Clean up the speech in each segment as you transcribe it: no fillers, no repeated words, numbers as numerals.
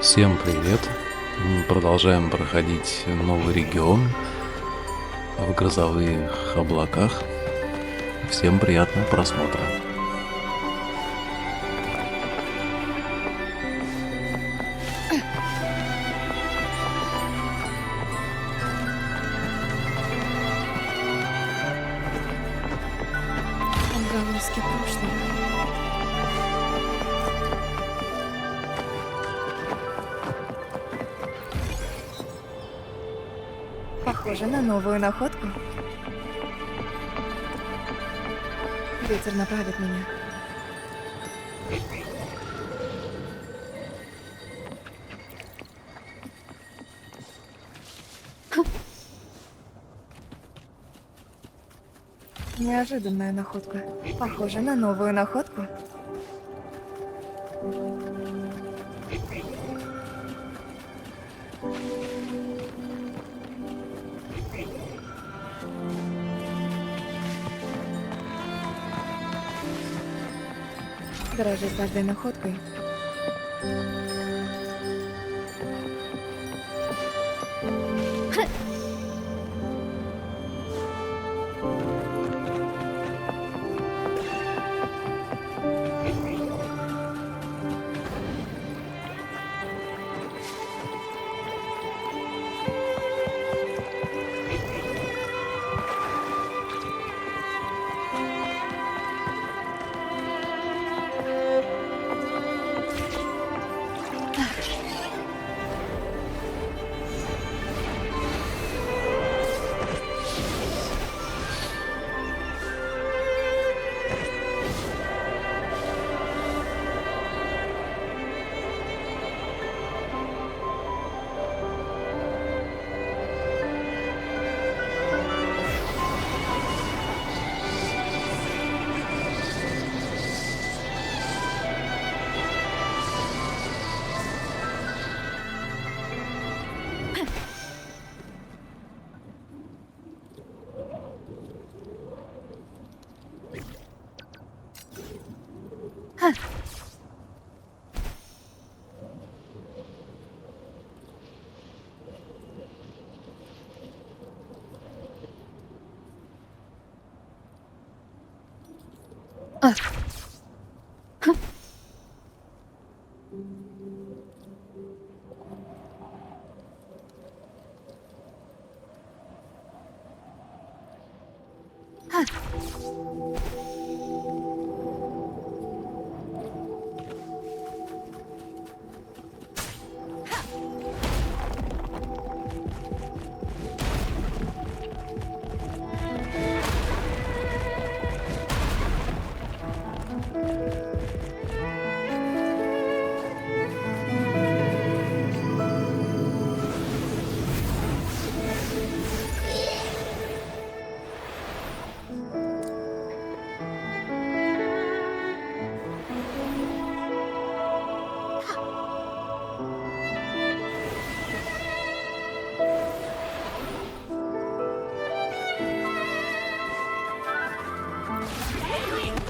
Всем привет! Мы продолжаем проходить новый регион в грозовых облаках. Всем приятного просмотра. Отголоски прошлого. Похоже на новую находку. Ветер направит меня. Неожиданная находка. Похоже на новую находку. Дорожи каждой находкой.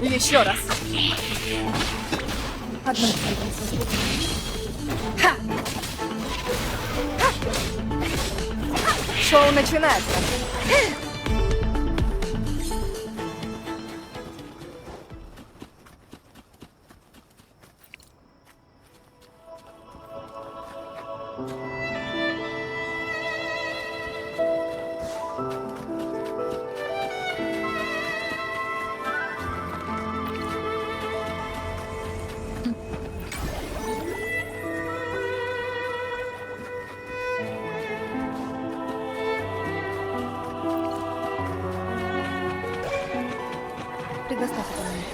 Еще раз. Одна страница. Ха! Шоу начинается. Предоставь это мне.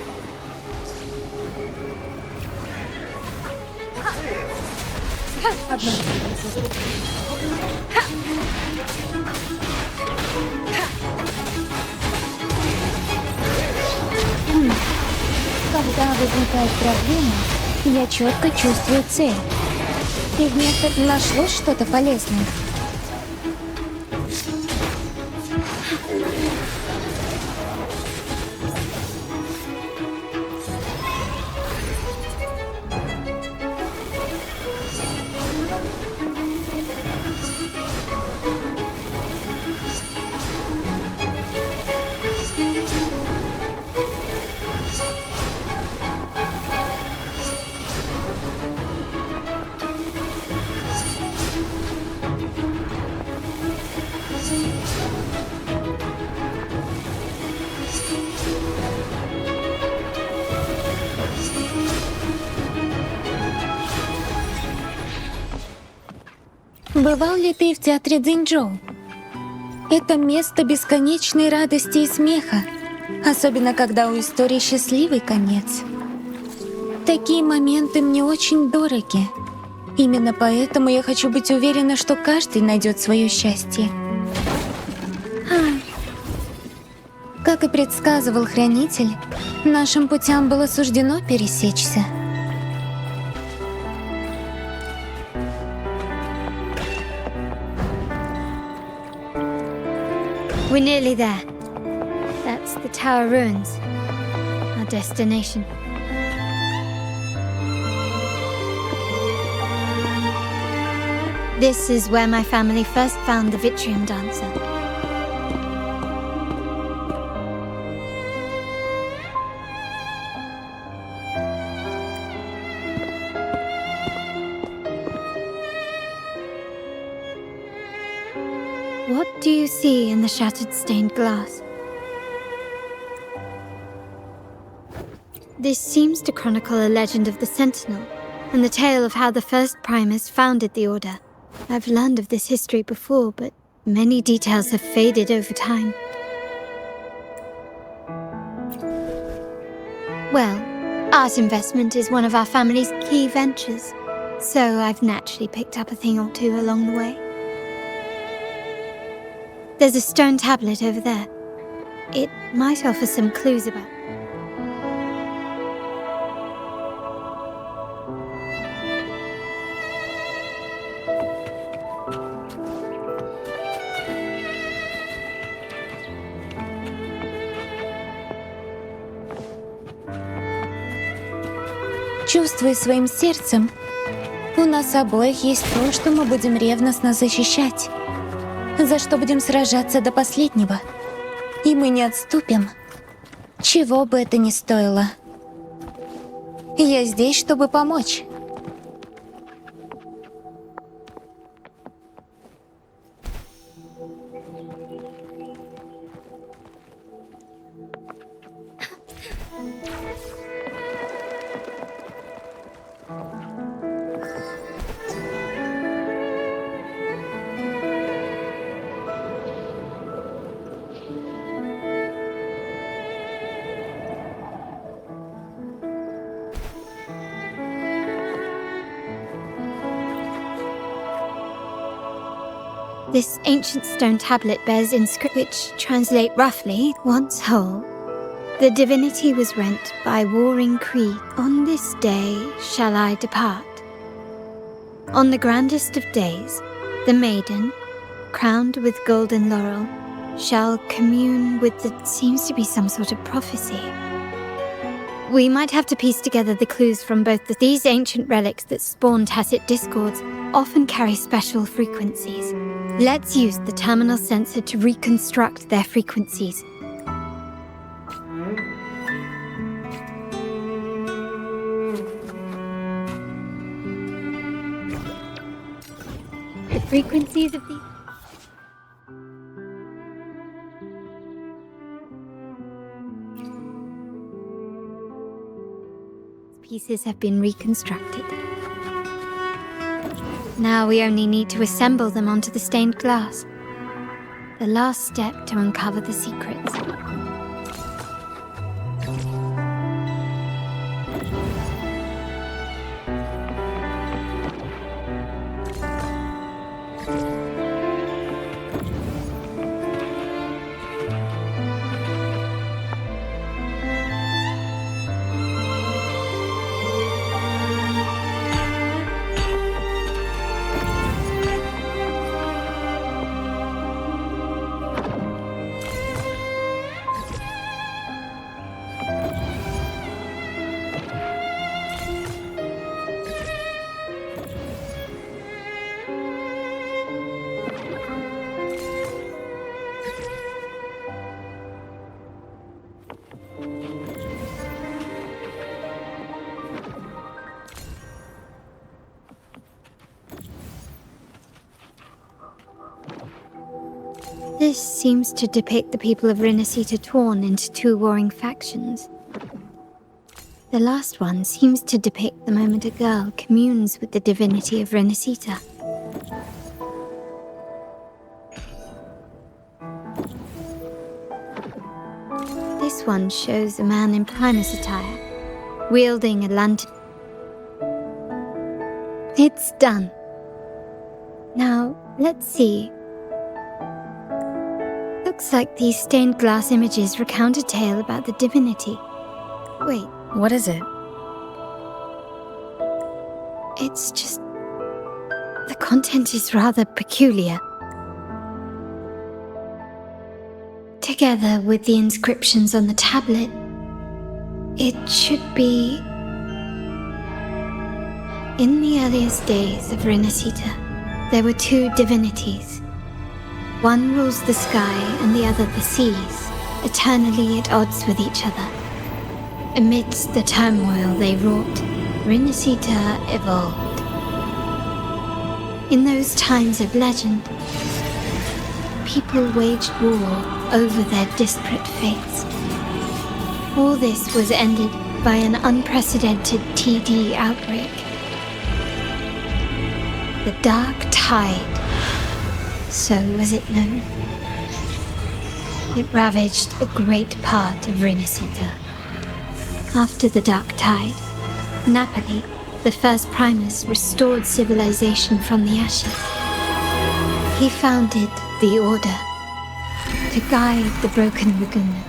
Одна страница. Когда возникает проблема, я четко чувствую цель. И вместо нашлось что-то полезное. Бывал ли ты в театре Цзиньчжоу? Это место бесконечной радости и смеха, особенно когда у истории счастливый конец. Такие моменты мне очень дороги. Именно поэтому я хочу быть уверена, что каждый найдет свое счастье. Как и предсказывал Хранитель, нашим путям было суждено пересечься. We're nearly there. That's the tower ruins. Our destination. This is where my family first found the Vitrium dancer. What do you see in the shattered stained glass? This seems to chronicle a legend of the Sentinel, and the tale of how the first Primus founded the Order. I've learned of this history before, but many details have faded over time. Well, art investment is one of our family's key ventures, so I've naturally picked up a thing or two along the way. There's a stone tablet over there. It might offer some clues about... Чувствуй своим сердцем, у нас обоих есть то, что мы будем ревностно защищать, за что будем сражаться до последнего. И мы не отступим, чего бы это ни стоило. Я здесь, чтобы помочь. This ancient stone tablet bears inscriptions which translate roughly, once whole, the divinity was rent by warring creed. On this day shall I depart. On the grandest of days, the maiden, crowned with golden laurel, shall commune with the... seems to be some sort of prophecy. We might have to piece together the clues from both these ancient relics that spawn tacit discords often carry special frequencies. Let's use the terminal sensor to reconstruct their frequencies. The frequencies of these pieces have been reconstructed. Now we only need to assemble them onto the stained glass. The last step to uncover the secrets. This seems to depict the people of Rinasita torn into two warring factions. The last one seems to depict the moment a girl communes with the divinity of Rinasita. This one shows a man in Primus attire, wielding a lantern. It's done. Now, let's see. Looks like these stained glass images recount a tale about the divinity. Wait, What is it? it's just... the content is rather peculiar. Together with the inscriptions on the tablet, it should be... In the earliest days of Renacita, there were two divinities. One rules the sky and the other the seas, eternally at odds with each other. Amidst the turmoil they wrought, Renacita evolved. In those times of legend, people waged war over their disparate fates. All this was ended by an unprecedented TD outbreak. The Dark Tide, so was it known. It ravaged a great part of Renacita. After the Dark Tide, Napoli, the first Primus, restored civilization from the ashes. He founded the Order to guide the broken Laguna.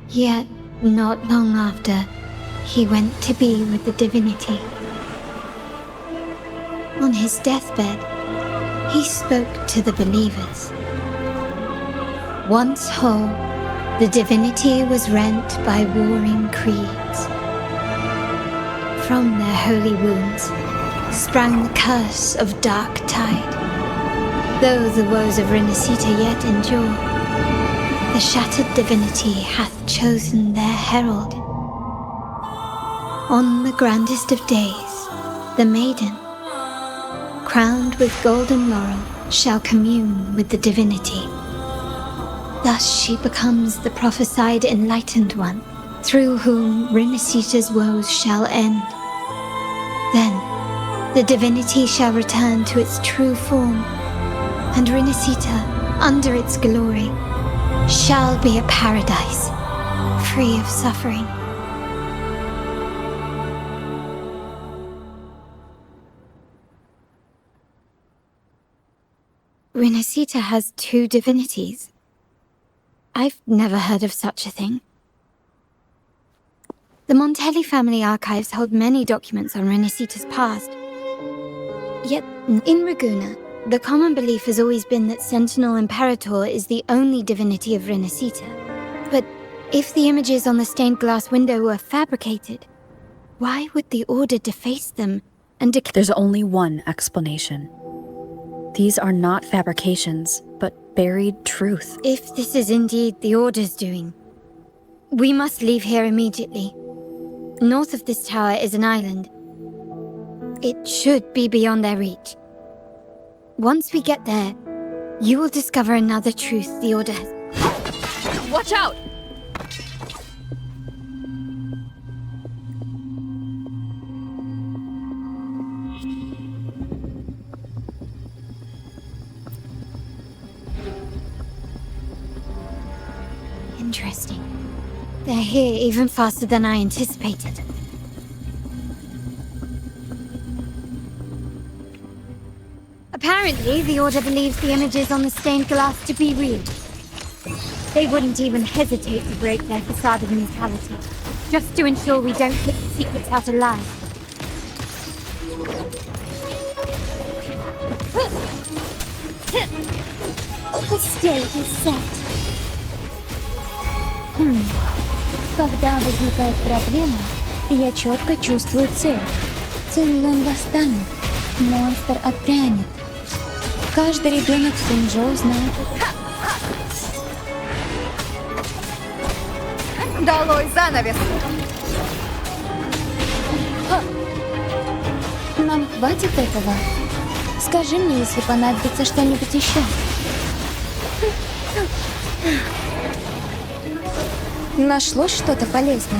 Yet, not long after, he went to be with the divinity. On his deathbed, he spoke to the believers. Once whole, the divinity was rent by warring creeds. From their holy wounds sprang the curse of Dark Tide. Though the woes of Renacita yet endure, the shattered divinity hath chosen their herald. On the grandest of days, the maiden, crowned with golden laurel, shall commune with the divinity. Thus she becomes the prophesied enlightened one, through whom Renacita's woes shall end. Then, the divinity shall return to its true form, and Renacita, under its glory, shall be a paradise, free of suffering. Renacita has two divinities. I've never heard of such a thing. The Montelli family archives hold many documents on Renacita's past. Yet, in Ragusa, the common belief has always been that Sentinel Imperator is the only divinity of Renacita. But if the images on the stained glass window were fabricated, why would the Order deface them and declare... There's only one explanation. These are not fabrications, but buried truth. If this is indeed the Order's doing, we must leave here immediately. North of this tower is an island. It should be beyond their reach. Once we get there, you will discover another truth the Order has... Watch out! Interesting. They're here even faster than I anticipated. Apparently, the Order believes the images on the stained glass to be real. They wouldn't even hesitate to break their facade of neutrality, just to ensure we don't get the secrets out alive. The stage is set. Когда возникает проблема, я четко чувствую цель. Цинлун восстанет, монстр отпрянет. Каждый ребенок в Цинчжоу знает. Долой занавес! Нам хватит этого? Скажи мне, если понадобится что-нибудь еще. Нашлось что-то полезное.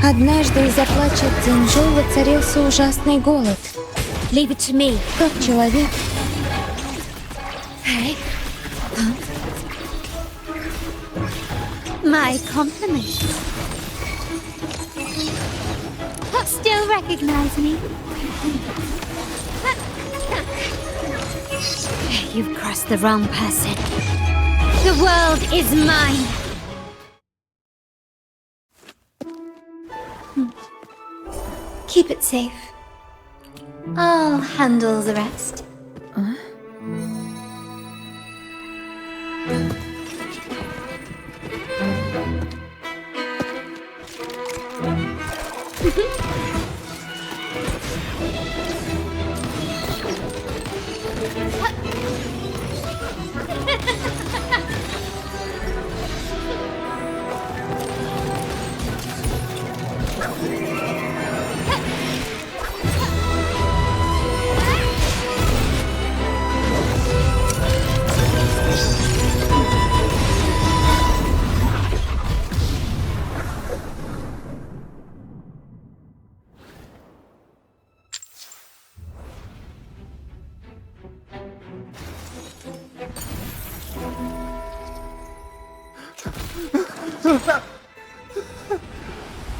Однажды из-за плача Цзиньчжоу воцарился ужасный голод. Leave it to me. Как человек, My compliments. Still recognize me? You've crossed the wrong person. The world is mine. Keep it safe. I'll handle the rest.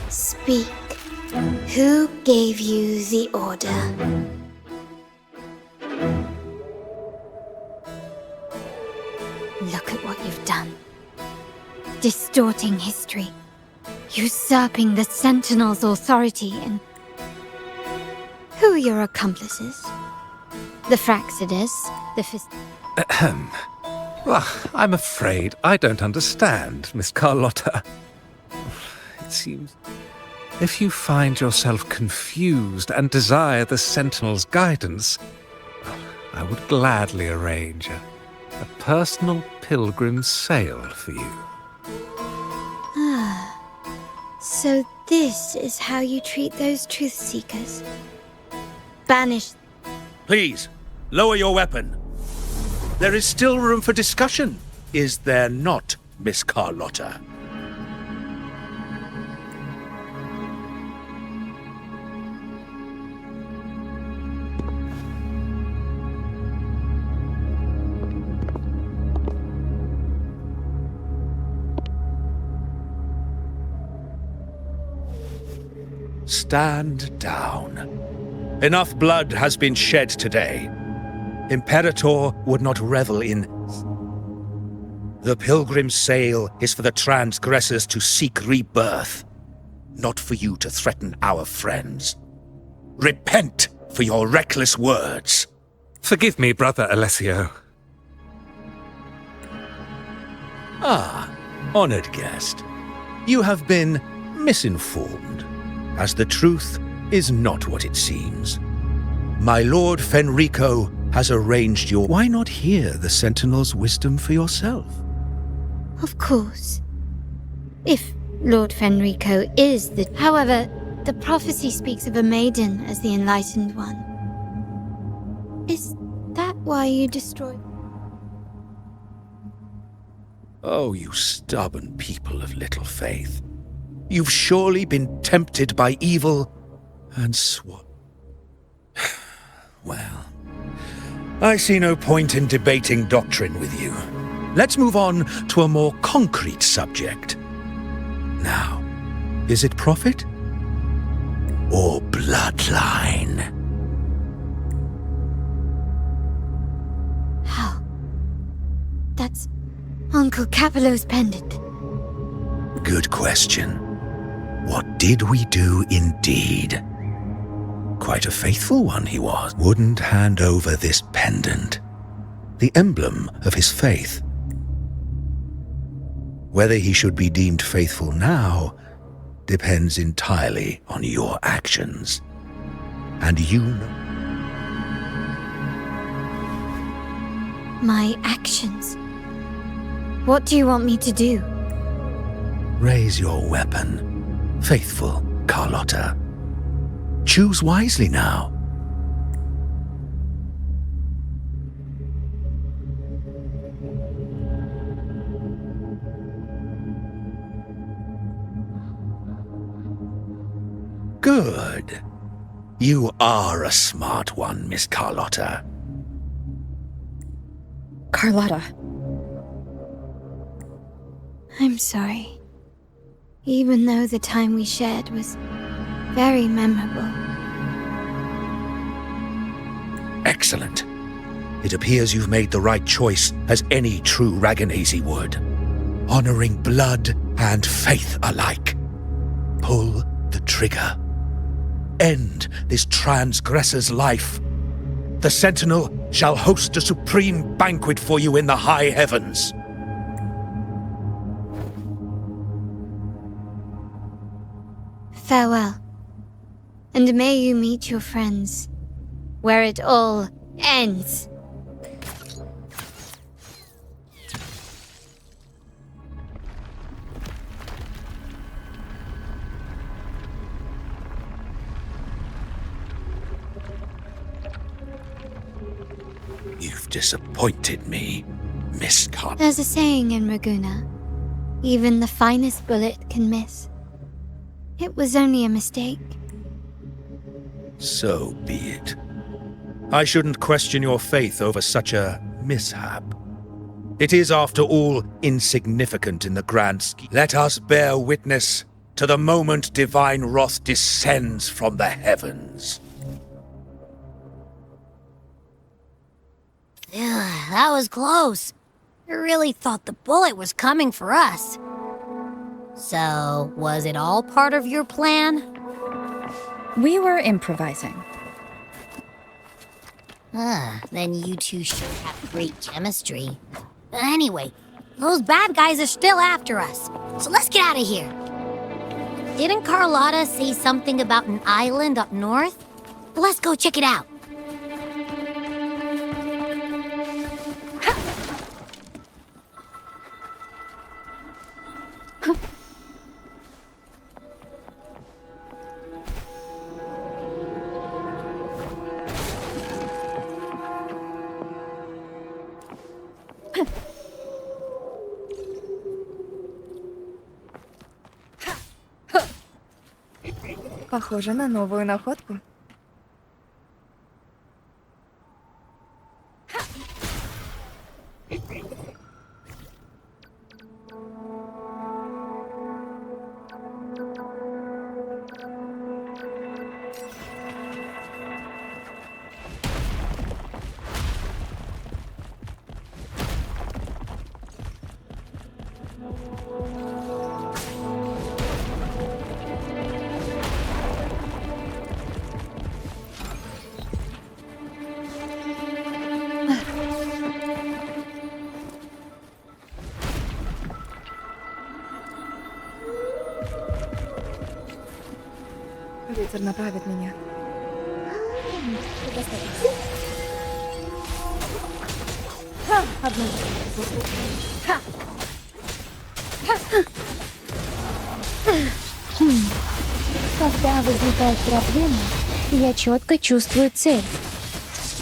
Speak. Who gave you the order? Look at what you've done. Distorting history. Usurping the Sentinel's authority and... Who are your accomplices? The Fraxidus, the Well, I'm afraid I don't understand, Miss Carlotta. It seems... If you find yourself confused and desire the Sentinel's guidance, I would gladly arrange a personal pilgrim sail for you. So this is how you treat those truth seekers? Banish. Please, lower your weapon. There is still room for discussion, is there not, Miss Carlotta? Stand down. Enough blood has been shed today. Imperator would not revel in... The pilgrim's sail is for the transgressors to seek rebirth, not for you to threaten our friends. Repent for your reckless words. Forgive me, Brother Alessio. Ah, honored guest. You have been misinformed, as the truth is not what it seems. My Lord Fenrico has arranged your... Why not hear the Sentinel's wisdom for yourself? Of course. If Lord Fenrico is the... However, the prophecy speaks of a maiden as the enlightened one. Is that why you destroyed... Oh, you stubborn people of little faith. You've surely been tempted by evil and Well, I see no point in debating doctrine with you. Let's move on to a more concrete subject. Now, is it profit or bloodline? How? That's Uncle Capello's pendant. Good question. What did we do indeed? Quite a faithful one he was. Wouldn't hand over this pendant, the emblem of his faith. Whether he should be deemed faithful now depends entirely on your actions. And you know... My actions? What do you want me to do? Raise your weapon, faithful Carlotta. Choose wisely now. Good. You are a smart one, Miss Carlotta. Carlotta. I'm sorry. even though the time we shared was very memorable. Excellent. It appears you've made the right choice, as any true Raganazy would. Honoring blood and faith alike. Pull the trigger. End this transgressor's life. The Sentinel shall host a supreme banquet for you in the high heavens. Farewell. And may you meet your friends, where it all ends. You've disappointed me, Miss Carl. There's a saying in Raguna, even the finest bullet can miss. It was only a mistake. So be it. I shouldn't question your faith over such a mishap. It is, after all, insignificant in the grand scheme. Let us bear witness to the moment divine wrath descends from the heavens. That was close. I really thought the bullet was coming for us. So, was it all part of your plan? We were improvising. Then you two should have great chemistry. But anyway, those bad guys are still after us. So let's get out of here. Didn't Carlotta say something about an island up north? Let's go check it out. Похоже на новую находку. Ветер направит меня. Одну. Когда возникает проблема, я четко чувствую цель.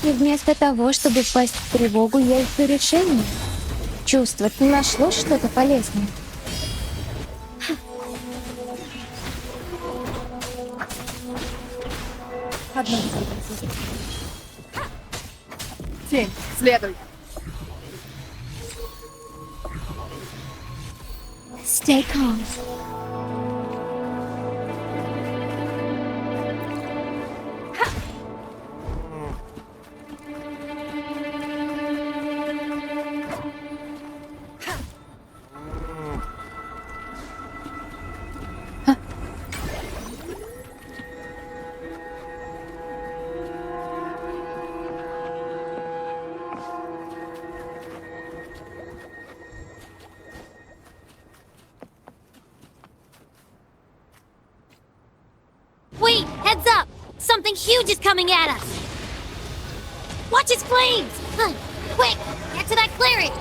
И вместо того, чтобы впасть в тревогу, я ищу решение. Чувствовать не нашлось что-то полезное. Одна. Тень, следуй. Stay calm. Wait, heads up! Something huge is coming at us! Watch its flames! Quick, get to that clearing!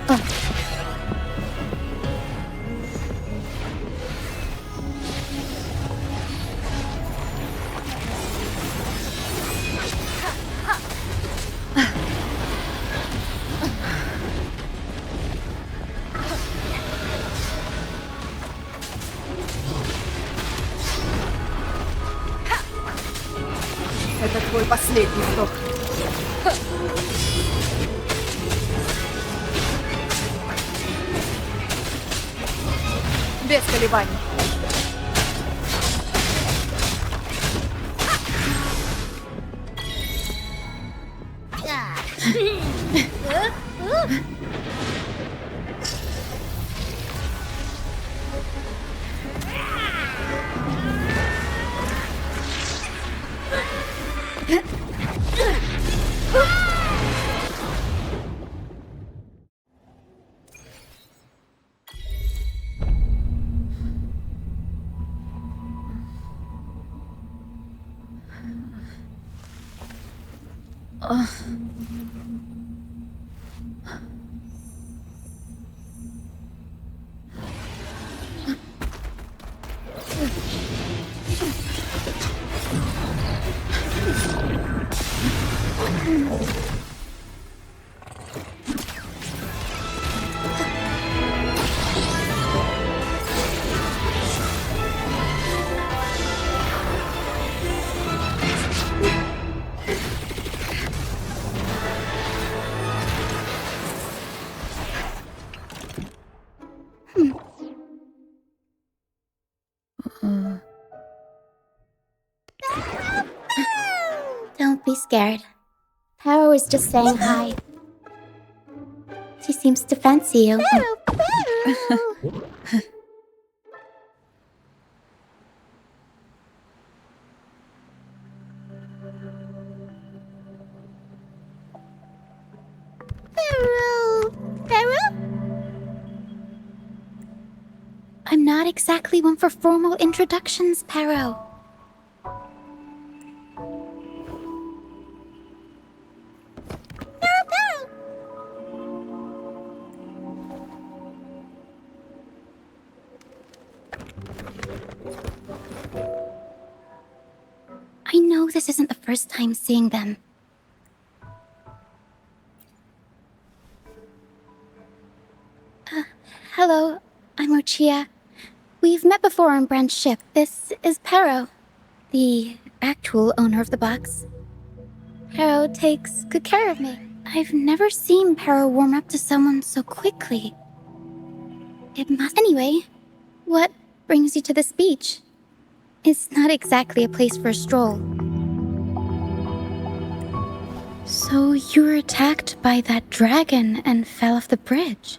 Это твой последний вдох. Без колебаний. Don't be scared. Paro is just saying hi. She seems to fancy you. I'm not exactly one for formal introductions, Paro. I know this isn't the first time seeing them. Hello, I'm Lucia. We've met before on Brand's ship. This is Paro, the actual owner of the box. Paro takes good care of me. I've never seen Paro warm up to someone so quickly. It must... Anyway, what brings you to this beach? It's not exactly a place for a stroll. So you were attacked by that dragon and fell off the bridge?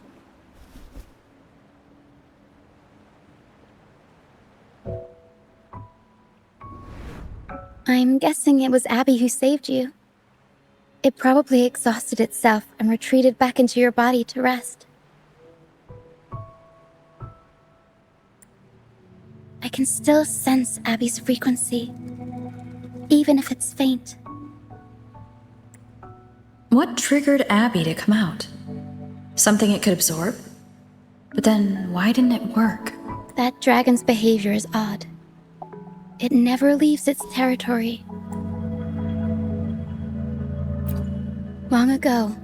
I'm guessing it was Abby who saved you. It probably exhausted itself and retreated back into your body to rest. I can still sense Abby's frequency, even if it's faint. What triggered Abby to come out? Something it could absorb? But then, why didn't it work? That dragon's behavior is odd. It never leaves its territory. Long ago,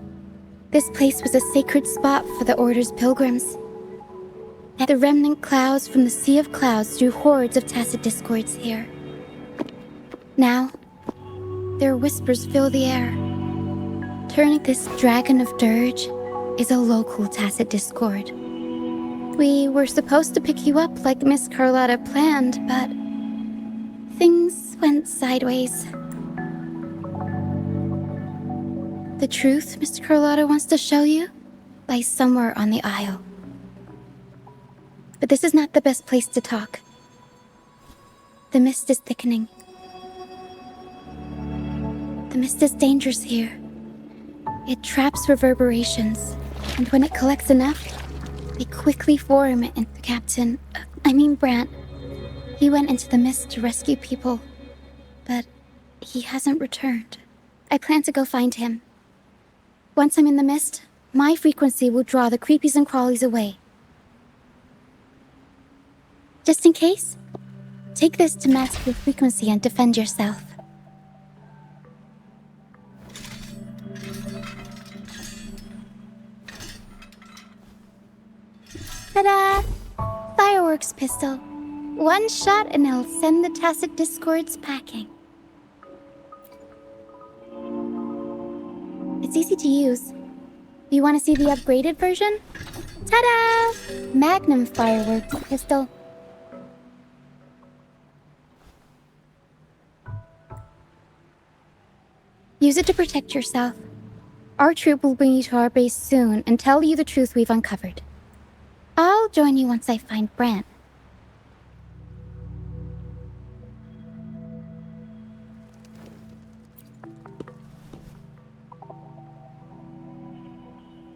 this place was a sacred spot for the Order's pilgrims. The remnant clouds from the Sea of Clouds drew hordes of tacit discords here. Now, their whispers fill the air. Turning this dragon of dirge is a local tacit discord. We were supposed to pick you up like Miss Carlotta planned, but things went sideways. The truth Mr. Carlotta wants to show you lies somewhere on the Isle. But this is not the best place to talk. The mist is thickening. The mist is dangerous here. It traps reverberations, and when it collects enough, they quickly form into Brant. He went into the mist to rescue people, but he hasn't returned. I plan to go find him. Once I'm in the mist, My frequency will draw the creepies and crawlies away. Just in case, take this to mask your frequency and defend yourself. Ta-da! Fireworks pistol. One shot and it'll send the tacit discords packing. It's easy to use. You want to see the upgraded version? Ta-da! Magnum fireworks pistol. Use it to protect yourself. Our troop will bring you to our base soon and tell you the truth we've uncovered. I'll join you once I find Brant.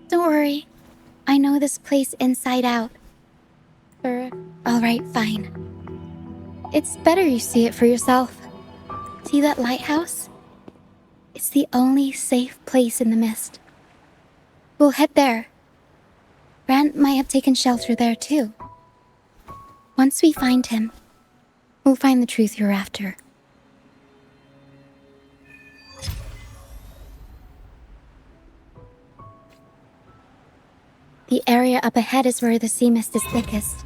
Don't worry. I know this place inside out. Alright, fine. It's better you see it for yourself. See that lighthouse? It's the only safe place in the mist. We'll head there. Brant might have taken shelter there too. Once we find him, we'll find the truth you're after. The area up ahead is where the sea mist is thickest.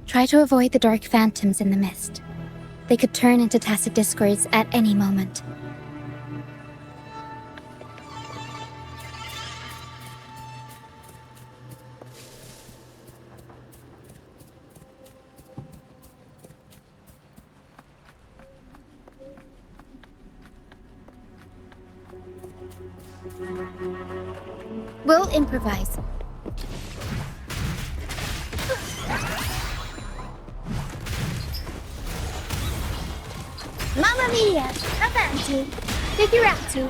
Try to avoid the dark phantoms in the mist. They could turn into tacit discords at any moment. We'll improvise. Mamma mia! Avanti! Figurati!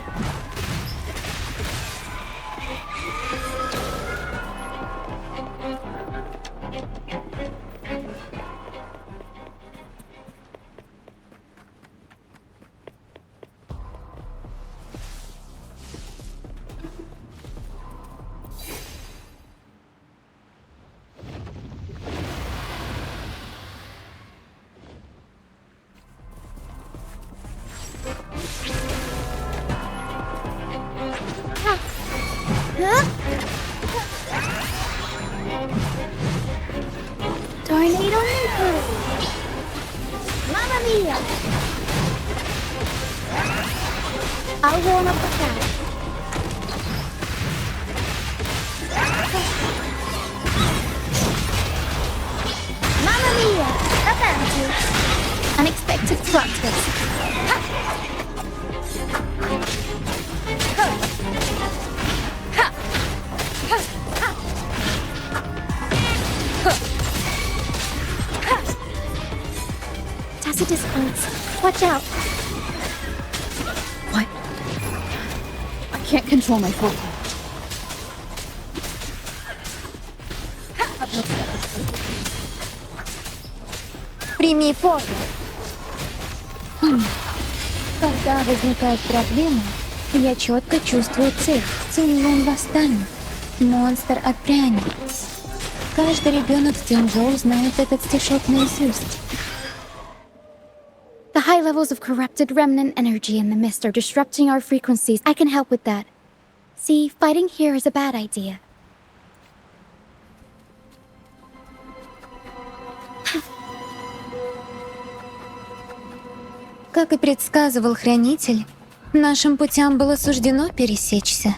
Tornado nuclear! Mamma mia! I'll warm up the crowd. Mamma mia! Avanti! Unexpected plot twist. Disciplines. Watch out. What? I can't control my focus. Прими позу. Когда возникает проблема, я четко чувствую цель. Цинлун восстанет. Монстр отпрянет. Каждый ребенок в Цинжоу знает этот стишок наизусть. The high levels of corrupted remnant energy in the mist are disrupting our frequencies. I can help with that. See, fighting here is a bad idea. Как и предсказывал Хранитель, нашим путям было суждено пересечься.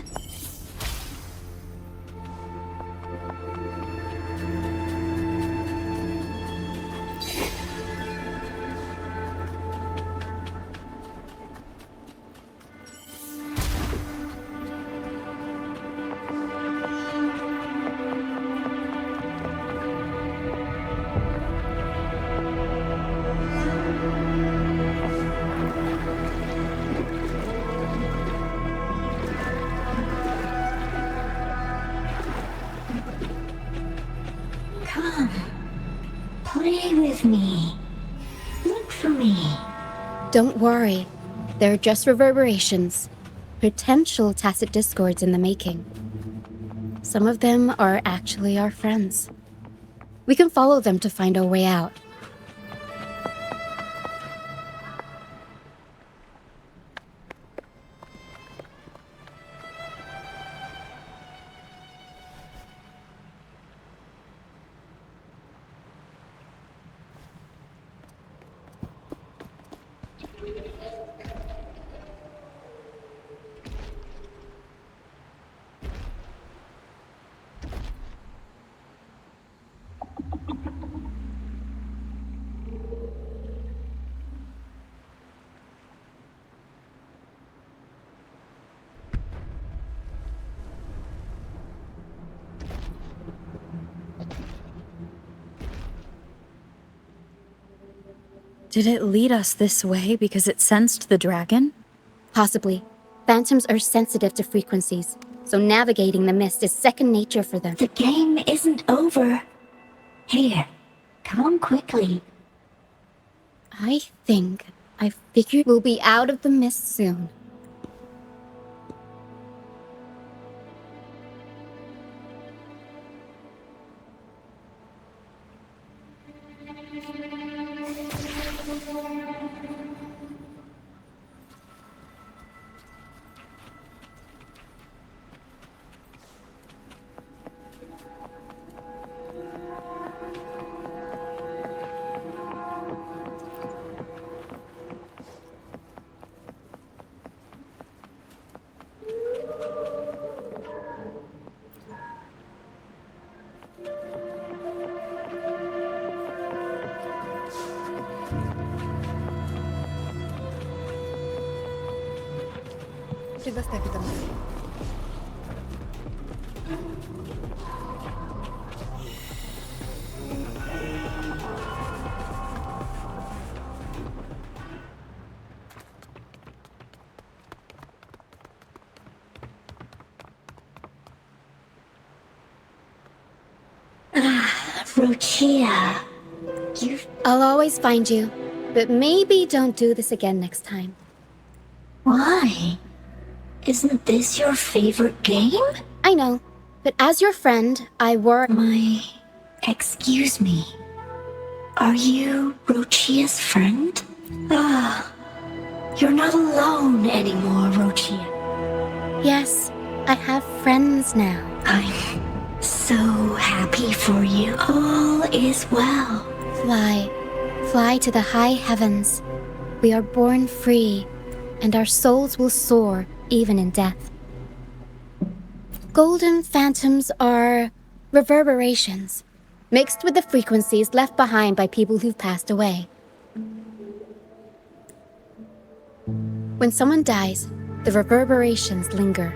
Play with me. Look for me. Don't worry. They're just reverberations. potential tacit discords in the making. Some of them are actually our friends. We can follow them to find our way out. Did it lead us this way because it sensed the dragon? Possibly. Phantoms are sensitive to frequencies, so navigating the mist is second nature for them. The game isn't over. Here, come on quickly. I figured we'll be out of the mist soon. Предоставь это мне. Rochia, I'll always find you, but maybe don't do this again next time. why? Isn't this your favorite game? I know, but as your friend, Excuse me. Are you Rochia's friend? You're not alone anymore, Rochia. Yes, I have friends now. I'm so happy for you. All is well. Fly to the high heavens. We are born free, and our souls will soar even in death. Golden phantoms are reverberations, mixed with the frequencies left behind by people who've passed away. When someone dies, the reverberations linger.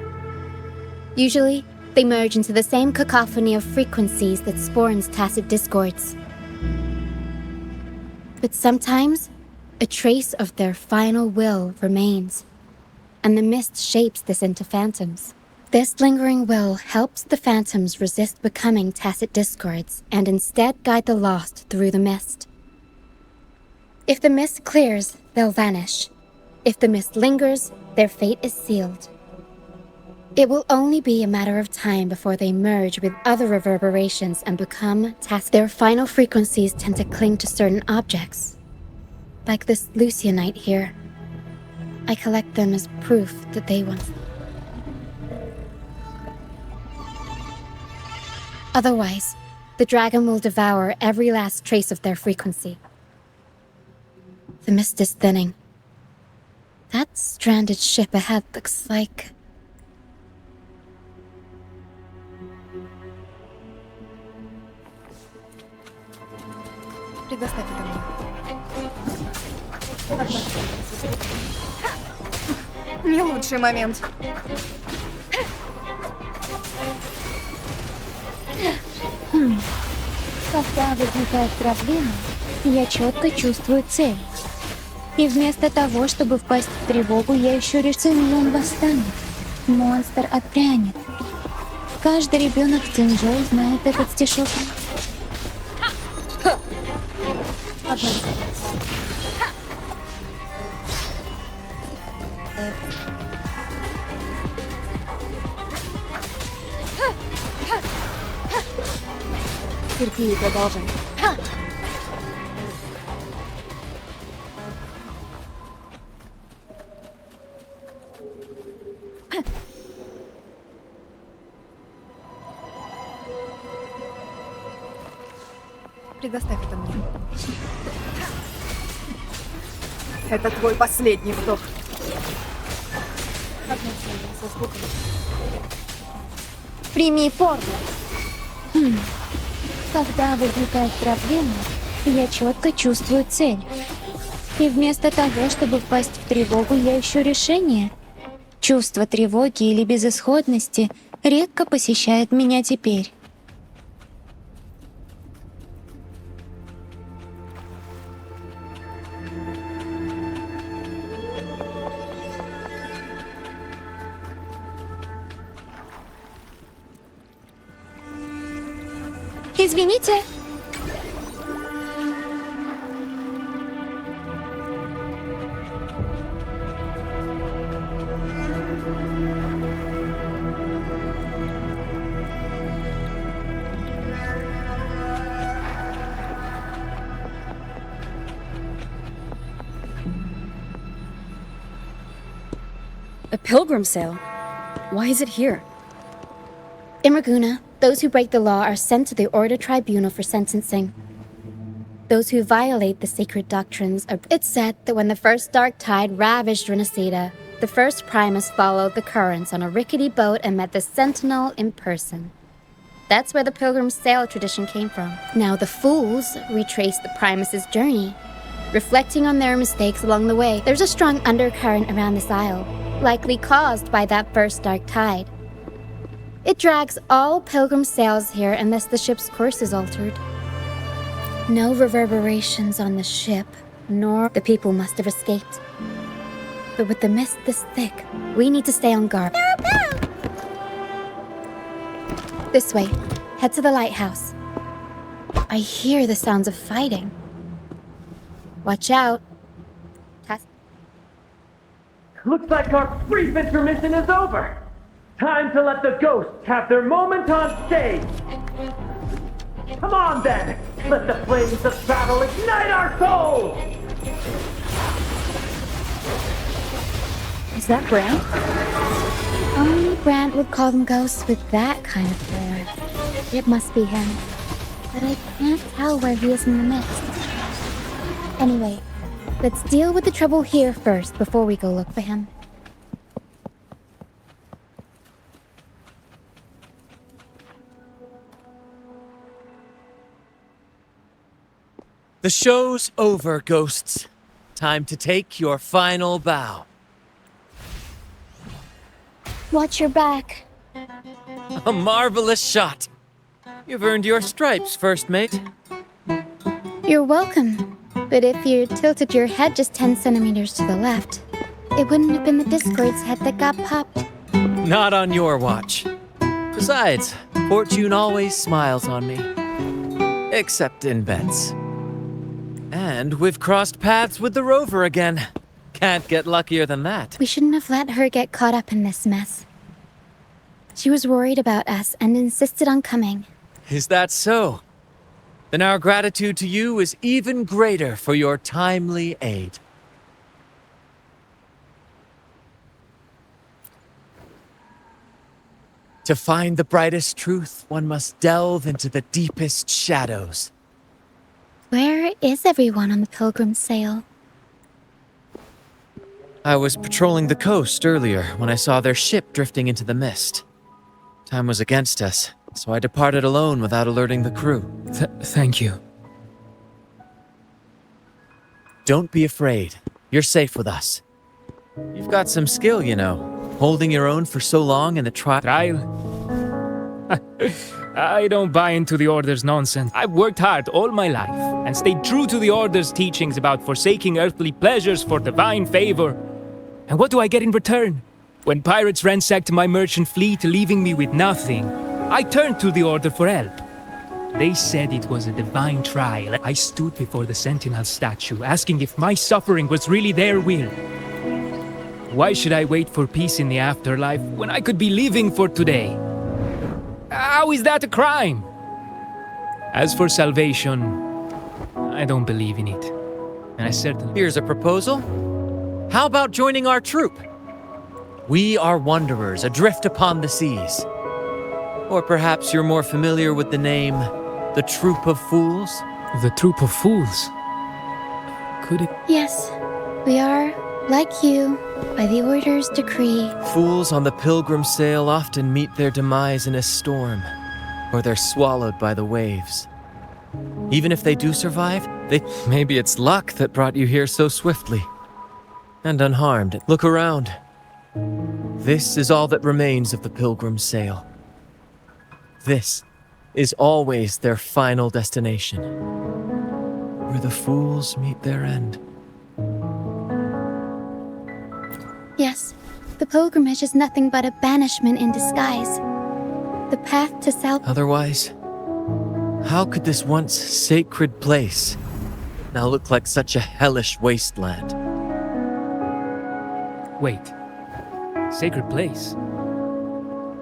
Usually, they merge into the same cacophony of frequencies that spawns tacit discords. But sometimes, a trace of their final will remains, and the mist shapes this into phantoms. This lingering will helps the phantoms resist becoming tacit discords and instead guide the lost through the mist. If the mist clears, they'll vanish. If the mist lingers, their fate is sealed. It will only be a matter of time before they merge with other reverberations and become tacit. Their final frequencies tend to cling to certain objects, like this Lucianite here. I collect them as proof that they once... Otherwise, the dragon will devour every last trace of their frequency. The mist is thinning. That stranded ship ahead looks like... Предоставь это мне. Не лучший момент. Когда возникает проблема, я четко чувствую цель. И вместо того, чтобы впасть в тревогу, я ищу решение, он восстанет. Монстр отпрянет. Каждый ребенок в Цинчжоу знает этот стишок. Терпи и продолжай. Предоставь это мне. Это твой последний вдох. Одновременно со звуком. Прими форму. Когда возникает проблема, я четко чувствую цель. И вместо того, чтобы впасть в тревогу, я ищу решение. Чувство тревоги или безысходности редко посещает меня теперь. Извините. A pilgrim sale? Why is it here? In Raguna, those who break the law are sent to the Order Tribunal for sentencing. Those who violate the sacred doctrines are... It's said that when the first dark tide ravaged Renacida, the first Primus followed the currents on a rickety boat and met the Sentinel in person. That's where the pilgrim sail tradition came from. Now the fools retrace the Primus's journey, reflecting on their mistakes along the way. There's a strong undercurrent around this isle, likely caused by that first dark tide. It drags all pilgrim sails here unless the ship's course is altered. No reverberations on the ship, nor the people must have escaped. But with the mist this thick, we need to stay on guard. This way. Head to the lighthouse. I hear the sounds of fighting. Watch out. Looks like our brief intermission is over. Time to let the ghosts have their moment on stage. Come on then, let the flames of battle ignite our souls! Is that Brant? Only Brant would call them ghosts with that kind of flair. It must be him. But I can't tell where he is in the mist. Anyway, let's deal with the trouble here first before we go look for him. The show's over, ghosts. Time to take your final bow. Watch your back. A marvelous shot. You've earned your stripes, first mate. You're welcome. But if you tilted your head just 10 centimeters to the left, it wouldn't have been the Discord's head that got popped. Not on your watch. Besides, fortune always smiles on me. Except in bets. And we've crossed paths with the rover again. Can't get luckier than that. We shouldn't have let her get caught up in this mess. She was worried about us and insisted on coming. Is that so? Then our gratitude to you is even greater for your timely aid. To find the brightest truth, one must delve into the deepest shadows. Where is everyone on the pilgrim sail? I was patrolling the coast earlier when I saw their ship drifting into the mist. Time was against us, so I departed alone without alerting the crew. Thank you. Don't be afraid. You're safe with us. You've got some skill, you know, holding your own for so long in the trial. I don't buy into the Order's nonsense. I've worked hard all my life and stayed true to the Order's teachings about forsaking earthly pleasures for divine favor. And what do I get in return? When pirates ransacked my merchant fleet, leaving me with nothing, I turned to the Order for help. They said it was a divine trial. I stood before the Sentinel statue, asking if my suffering was really their will. Why should I wait for peace in the afterlife when I could be living for today? How is that a crime? As for salvation, I don't believe in it. And I certainly... Here's a proposal. How about joining our troop? We are wanderers adrift upon the seas. Or perhaps you're more familiar with the name, the Troop of Fools? The Troop of Fools? Could it... Yes, we are, like you, by the Order's decree. Fools on the pilgrim sail often meet their demise in a storm, or they're swallowed by the waves. Even if they do survive, maybe it's luck that brought you here so swiftly. And unharmed. Look around. This is all that remains of the pilgrim sail. This is always their final destination, where the fools meet their end. Yes, the pilgrimage is nothing but a banishment in disguise. The path to Otherwise, how could this once sacred place now look like such a hellish wasteland? Wait. Sacred place?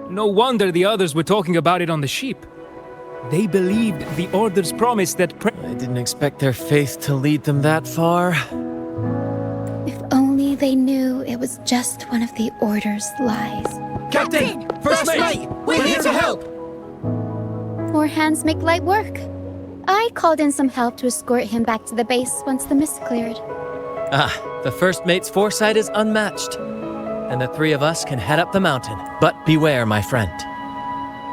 No wonder the others were talking about it on the ship. They believed the Order's promise that I didn't expect their faith to lead them that far. If only they knew it was just one of the Order's lies. Captain! First mate! We're here to help! More hands make light work. I called in some help to escort him back to the base once the mist cleared. The first mate's foresight is unmatched, and the three of us can head up the mountain. But beware, my friend.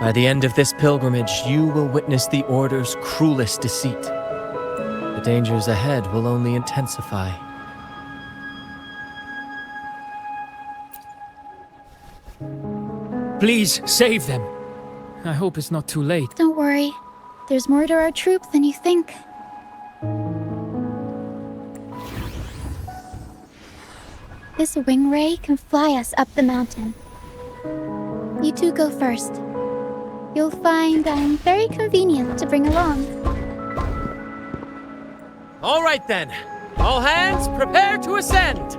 By the end of this pilgrimage, you will witness the Order's cruelest deceit. The dangers ahead will only intensify. Please, save them. I hope it's not too late. Don't worry. There's more to our troop than you think. This wing ray can fly us up the mountain. You two go first. You'll find I'm very convenient to bring along. All right then. All hands, prepare to ascend.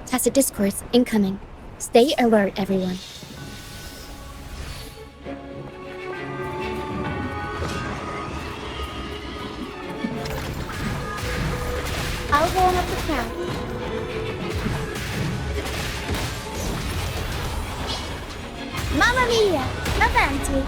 Tacit discourse incoming. Stay alert, everyone. I'll warm up the crowd. Mamma mia! Avanti!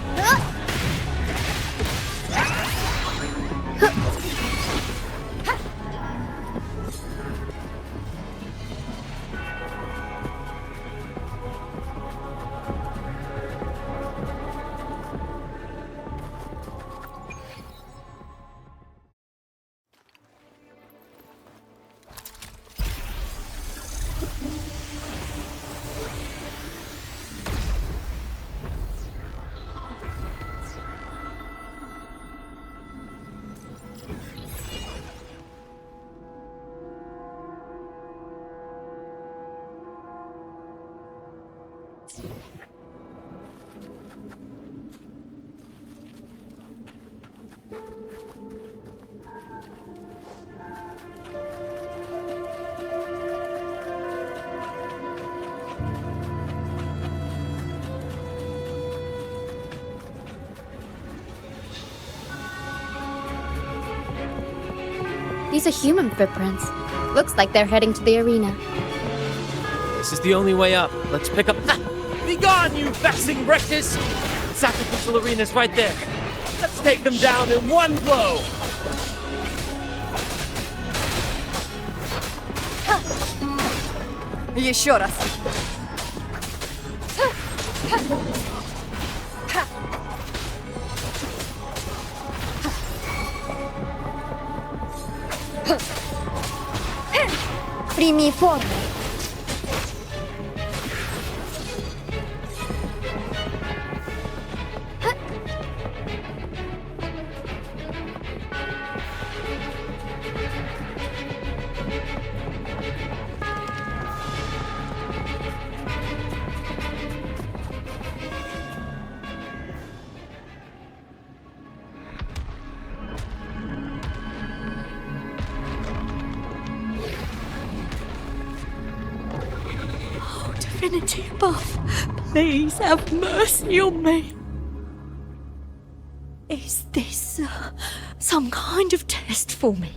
These are human footprints. Looks like they're heading to the arena. This is the only way up. Let's pick up... Be gone, you vexing wretches! Sacrificial arena's right there. Let's take them down in one blow! Еще раз. Прими форму. Divinity above, please have mercy on me. Is this some kind of test for me?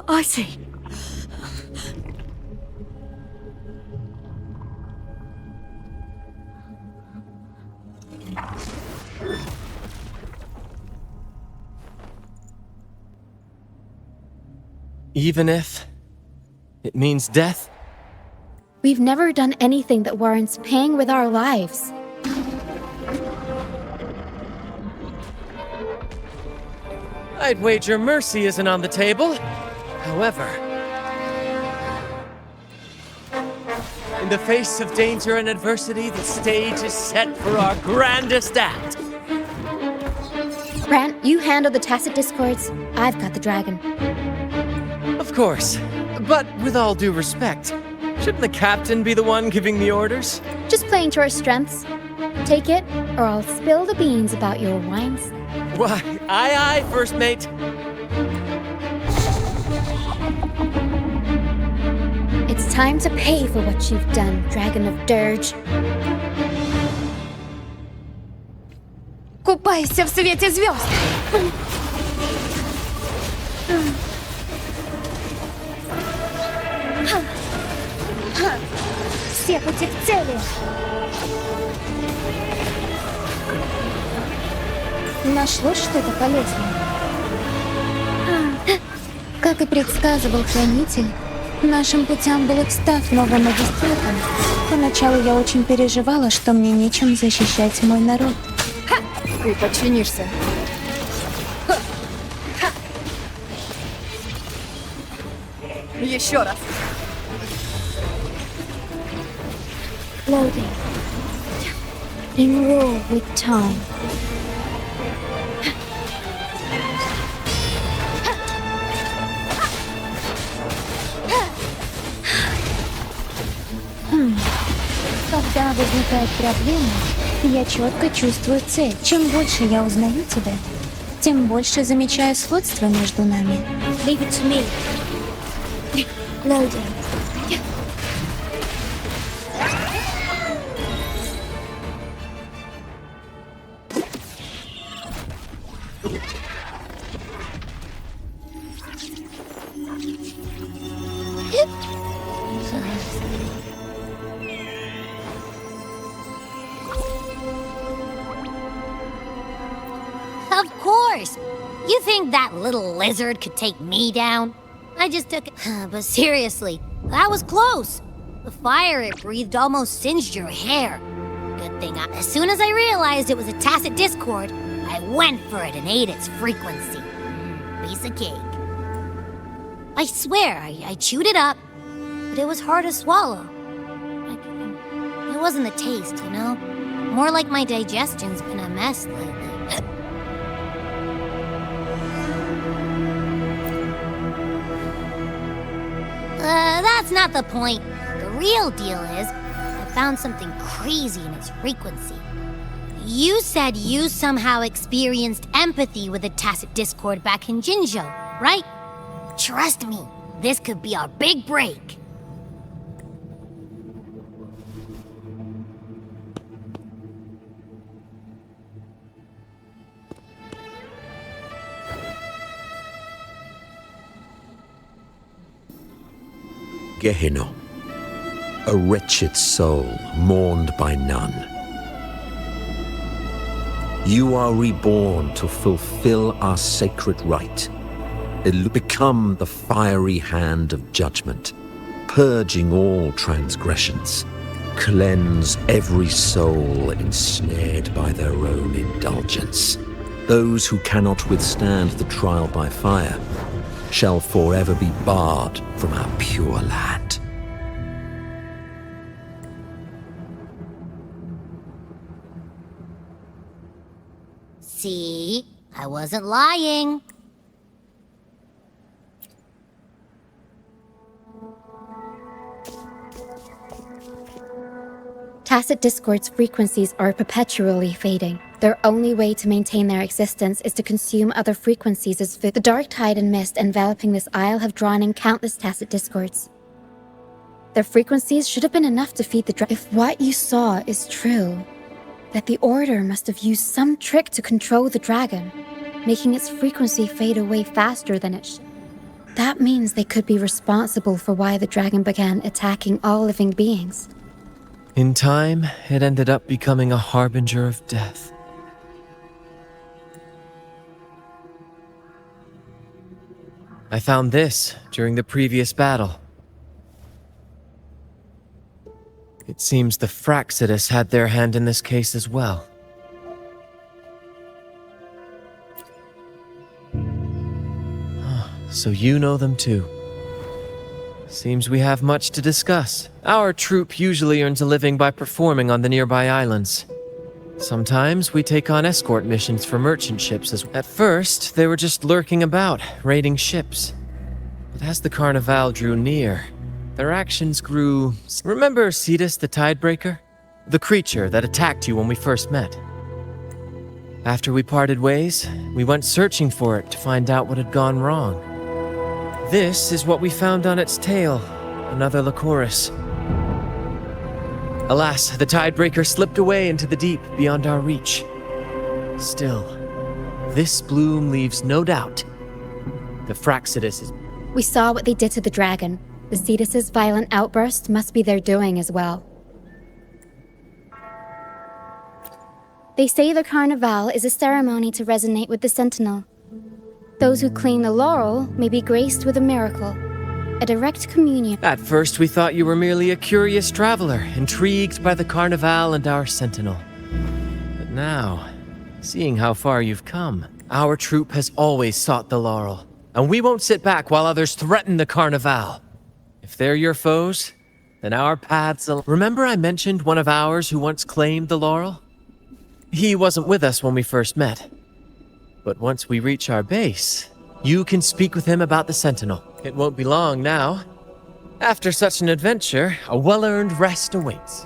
I see. Even if it means death? We've never done anything that warrants paying with our lives. I'd wager mercy isn't on the table. However, in the face of danger and adversity, the stage is set for our grandest act. Grant, you handle the tacit discords. I've got the dragon. Of course, but with all due respect, shouldn't the captain be the one giving the orders? Just playing to our strengths. Take it, or I'll spill the beans about your wines. Why, aye, first mate. It's time to pay for what you've done, Dragon of Dirge. Купайся в свете звезд. Все пути к цели. Нашлось что-то полезное. Как и предсказывал Хранитель, нашим путям был экстаз новым магистратом. Поначалу я очень переживала, что мне нечем защищать мой народ. Ты подчинишься. Еще раз. Loading. Enroll with time. Когда возникает проблема, я четко чувствую цель. Чем больше я узнаю тебя, тем больше замечаю сходство между нами. Leave it to me. Loading. Of course! You think that little lizard could take me down? I just took it. But seriously, that was close. The fire it breathed almost singed your hair. Good thing as soon as I realized it was a tacit discord, I went for it and ate its frequency. Piece of cake. I swear, I chewed it up, but it was hard to swallow. It wasn't the taste, you know? More like my digestion's been a mess lately. That's not the point. The real deal is, I found something crazy in its frequency. You said you somehow experienced empathy with the tacit discord back in Jinzhou, right? Trust me, this could be our big break. Gehenna, a wretched soul mourned by none. You are reborn to fulfill our sacred rite. Become the fiery hand of judgment, purging all transgressions. Cleanse every soul ensnared by their own indulgence. Those who cannot withstand the trial by fire, shall forever be barred from our pure land. See? I wasn't lying. Tacit discord's frequencies are perpetually fading. Their only way to maintain their existence is to consume other frequencies as food. The dark tide and mist enveloping this isle have drawn in countless tacit discords. Their frequencies should have been enough to feed the dragon. If what you saw is true, that the Order must have used some trick to control the dragon, making its frequency fade away faster than it should. That means they could be responsible for why the dragon began attacking all living beings. In time, it ended up becoming a harbinger of death. I found this during the previous battle. It seems the Fraxidus had their hand in this case as well. So you know them too. Seems we have much to discuss. Our troop usually earns a living by performing on the nearby islands. Sometimes we take on escort missions for merchant ships as well. At first, they were just lurking about, raiding ships. But as the Carnival drew near, their actions grew... Remember Cetus the Tidebreaker? The creature that attacked you when we first met. After we parted ways, we went searching for it to find out what had gone wrong. This is what we found on its tail, another Lycoris. Alas, the Tidebreaker slipped away into the deep beyond our reach. Still, this bloom leaves no doubt. The Fraxidus is... We saw what they did to the dragon. The Cetus's violent outburst must be their doing as well. They say the Carnival is a ceremony to resonate with the Sentinel. Those who claim the laurel may be graced with a miracle, a direct communion. At first we thought you were merely a curious traveler, intrigued by the Carnival and our Sentinel. But now, seeing how far you've come, our troop has always sought the laurel, and we won't sit back while others threaten the Carnival. If they're your foes, then our paths... Remember I mentioned one of ours who once claimed the laurel? He wasn't with us when we first met. But once we reach our base, you can speak with him about the Sentinel. It won't be long now. After such an adventure, a well-earned rest awaits.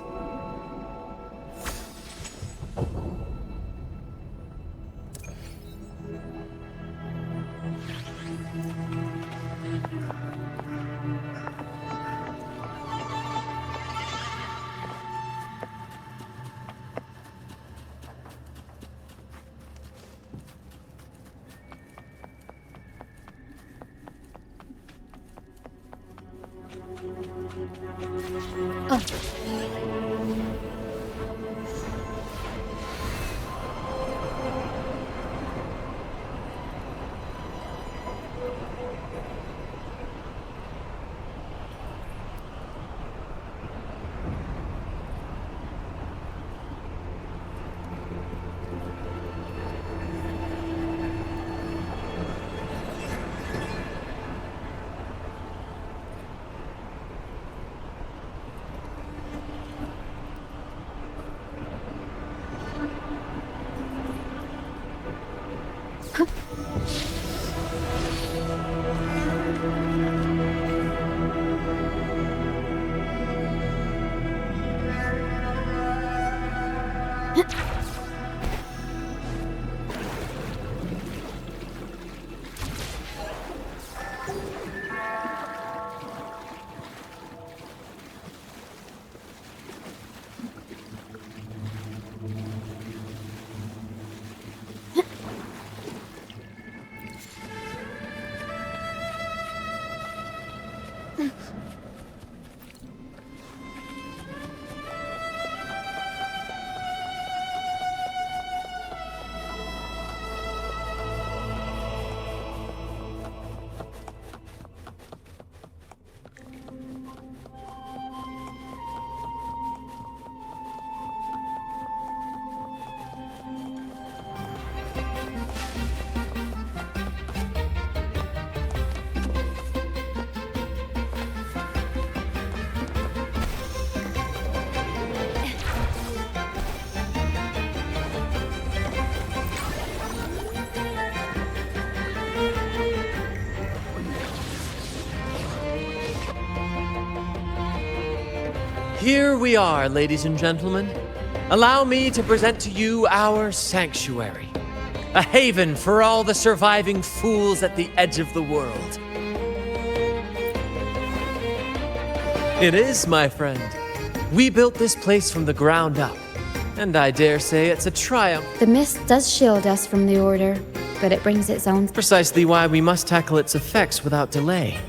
Here we are, ladies and gentlemen. Allow me to present to you our sanctuary. A haven for all the surviving fools at the edge of the world. It is, my friend. We built this place from the ground up, and I dare say it's a triumph. The mist does shield us from the Order, but it brings its own... Precisely why we must tackle its effects without delay.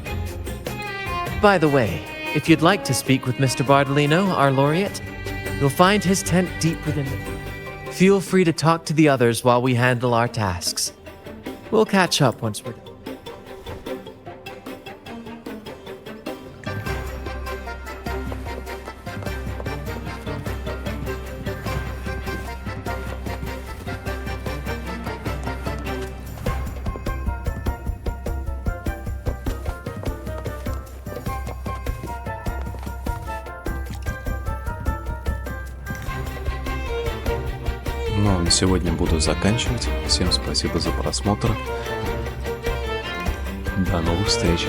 By the way, if you'd like to speak with Mr. Bardolino, our laureate, you'll find his tent deep within it. Feel free to talk to the others while we handle our tasks. We'll catch up once we're done. Ну, а на сегодня буду заканчивать. Всем спасибо за просмотр. До новых встреч.